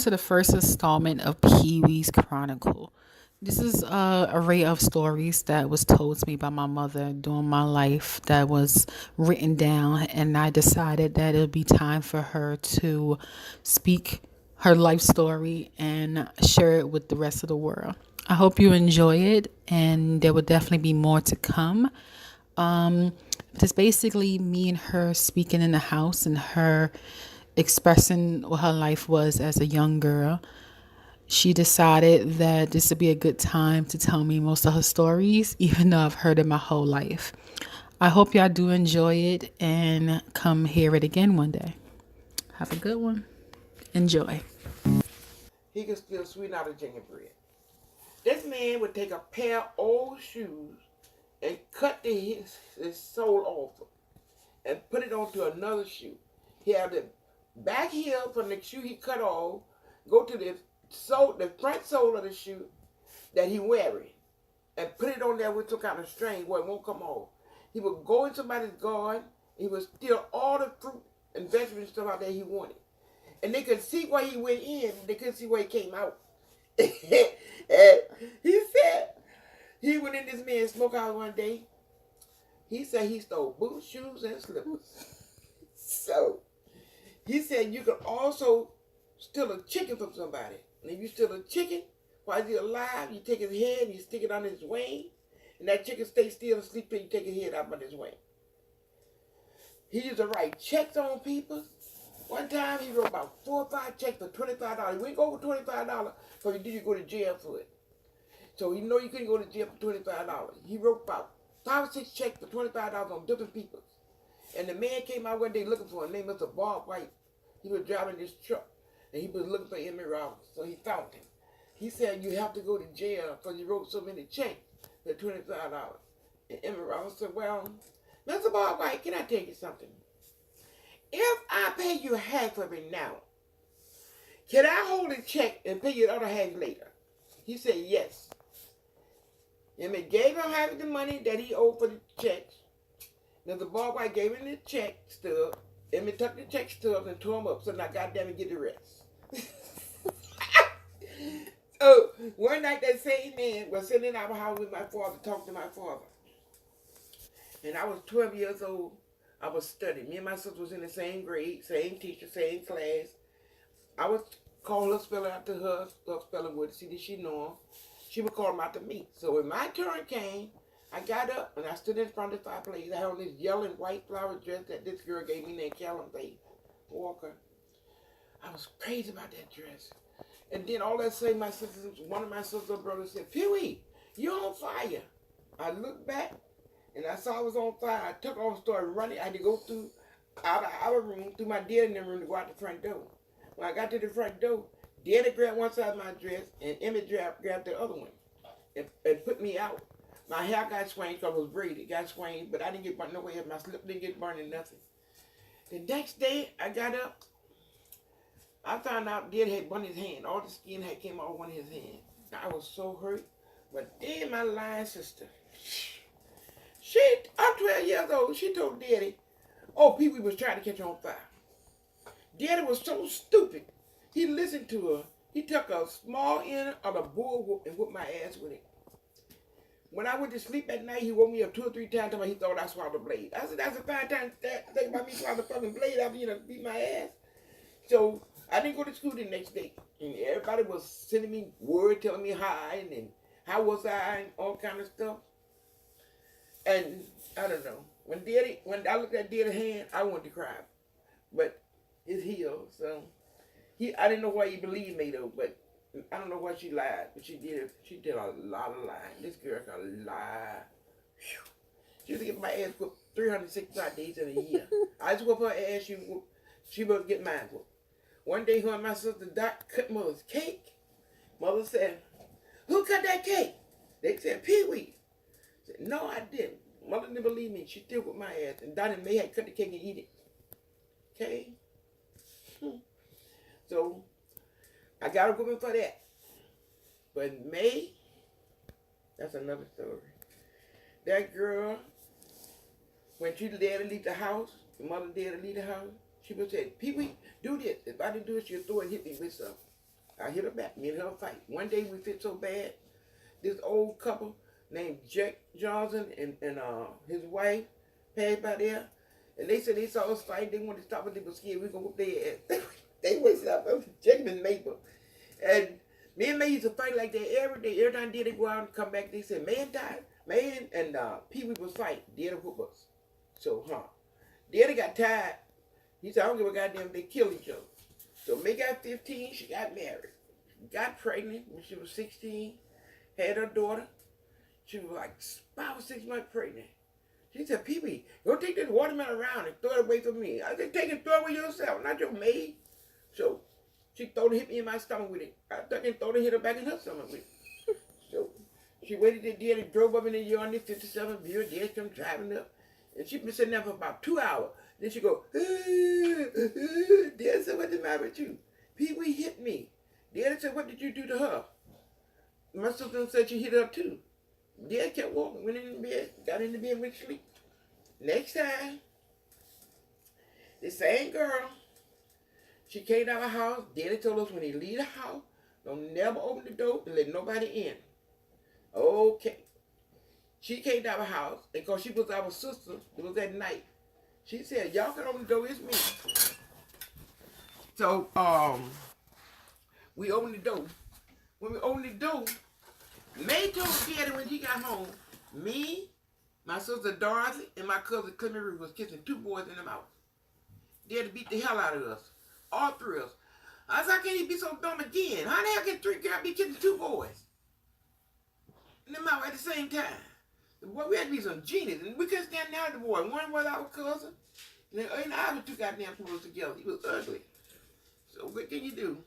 to the first installment of Pee Wee's Chronicle. This is a array of stories that was told to me by my mother during my life that was written down, and I decided that it would be time for her to speak her life story and share it with the rest of the world. I hope you enjoy it, and there will definitely be more to come. Um, it's basically me and her speaking in the house and her expressing what her life was as a young girl. She decided that this would be a good time to tell me most of her stories, even though I've heard it my whole life. I hope y'all do enjoy it and come hear it again one day. Have a good one. Enjoy. He could still sweeten out a gingerbread. This man would take a pair of old shoes and cut his sole off and put it onto another shoe. He had the back heel from the shoe he cut off, go to the front sole of the shoe that he wearing, and put it on there with some kind of string where it won't come off. He would go in somebody's garden, he would steal all the fruit and vegetables and stuff out there he wanted. And they could see where he went in, they couldn't see where he came out. And he said he went in this man's smokehouse one day. He said he stole boots, shoes, and slippers. So he said you could also steal a chicken from somebody. And if you steal a chicken while he's alive, you take his head and you stick it on his wing, and that chicken stays still asleep till you take his head out of his wing. He used to write checks on people. One time he wrote about 4 or 5 checks for $25. He wouldn't go over $25, so you go to jail for it. So you know you couldn't go to jail for $25. He wrote about 5 or 6 checks for $25 on different people. And the man came out one day looking for him, named Mr. Bob White. He was driving this truck, and he was looking for Emmett Roberts, so he found him. He said, you have to go to jail because you wrote so many checks for $25. And Emmett Roberts said, well, Mr. Bob White, can I tell you something? If I pay you half of it now, can I hold a check and pay you the other half later? He said, yes. Emmett gave him half of the money that he owed for the checks. Mr. Bob White gave him the check stub. Emmett took the check stubs and tore them up, so now goddamn it, get the rest. So one night that same man was sitting in our house with my father, talking to my father. And I was 12 years old. I was studying. Me and my sister was in the same grade, same teacher, same class. I would call her spelling out to her spelling with her, see did she know him. She would call him out to me. So when my turn came, I got up and I stood in front of the fireplace. I had on this yellow and white flower dress that this girl gave me named Callum Bay Walker. I was crazy about that dress. And then all that sudden, one of my sister's brothers said, Pee-wee, you're on fire. I looked back and I saw I was on fire. I took off and started running. I had to go out of our room, through my dad's room to go out the front door. When I got to the front door, Daddy grabbed one side of my dress and Emmett grabbed the other one and put me out. My hair got swayed because it was braided. It got swayed, but I didn't get burned nowhere. My slip didn't get burned or nothing. The next day, I got up. I found out Daddy had burned his hand. All the skin had came off one of his hands. I was so hurt. But then my lying sister, I'm 12 years old. She told Daddy, oh, Pee-wee was trying to catch on fire. Daddy was so stupid. He listened to her. He took a small end of a bull whoop and whooped my ass with it. When I went to sleep at night, he woke me up 2 or 3 times till he thought I swallowed a blade. I said, that's a fine time to think about me swallowing a fucking blade after beat my ass. So I didn't go to school the next day. And everybody was sending me word telling me hi and how was I and all kind of stuff. And I don't know. When I looked at Daddy's hand, I wanted to cry. But it's healed, so I didn't know why he believed me though, but I don't know why she lied, but she did a lot of lying. This girl could lie. Whew. She used to get my ass whooped 365 days in a year. I just whoop her ass, she would get mine whooped. One day, her and my sister Doc cut Mother's cake. Mother said, who cut that cake? They said, Pee-wee. I said, no, I didn't. Mother didn't believe me. She still whipped my ass. And Donnie May had cut the cake and eat it. Okay? So, I got a woman for that. But May, that's another story. That girl, when she dared to leave the house, the mother dared to leave the house, she would say, Pee-wee, do this. If I didn't do it, she'll throw it and hit me with something. I hit her back. Me and her fight. One day we fit so bad. This old couple named Jack Johnson and his wife passed by there, and they said they saw us fight. They wanted to stop us. They were scared we were gonna whoop their ass. They wasted up Jack and Maple, and me and May used to fight like that every day. Every time they go out and come back, they said, "Man died, man," and Pee Wee was fighting. Daddy whoop us. So, Daddy got tired. He said, "I don't give a goddamn if they kill each other." So May got 15. She got married. Got pregnant when she was 16. Had her daughter. She was like 5 or 6 months pregnant. She said, "Pee Wee, go take this watermelon around and throw it away from me." I said, "Take it, throw it away yourself, not your maid." So she hit me in my stomach with it. I took it and hit her back in her stomach with it. So she waited till Daddy drove up in the yard, 57 Buick. Daddy come driving up. And she been sitting there for about 2 hours. Then she go, Daddy said, "What's the matter with you?" "Pee Wee hit me." Daddy said, "What did you do to her?" My sister said she hit her too. Daddy kept walking, went in the bed, got in the bed, went to sleep. Next time, the same girl, she came out of the house. Daddy told us when he leave the house, don't never open the door and let nobody in. Okay. She came out of the house, and because she was our sister, it was at night. She said, "Y'all can open the door, it's me." So, we opened the door. When we opened the door, May told Daddy when he got home, me, my sister Dorothy, and my cousin Clement was kissing 2 boys in the mouth. Daddy beat the hell out of us. All 3 of us. I said, "How can he be so dumb again? How the hell can 3 girls be kissing 2 boys in the mouth at the same time?" Boy, we had to be some genius, and we couldn't stand down the boy. One was our cousin, and I was 2 goddamn close together. He was ugly. So what can you do?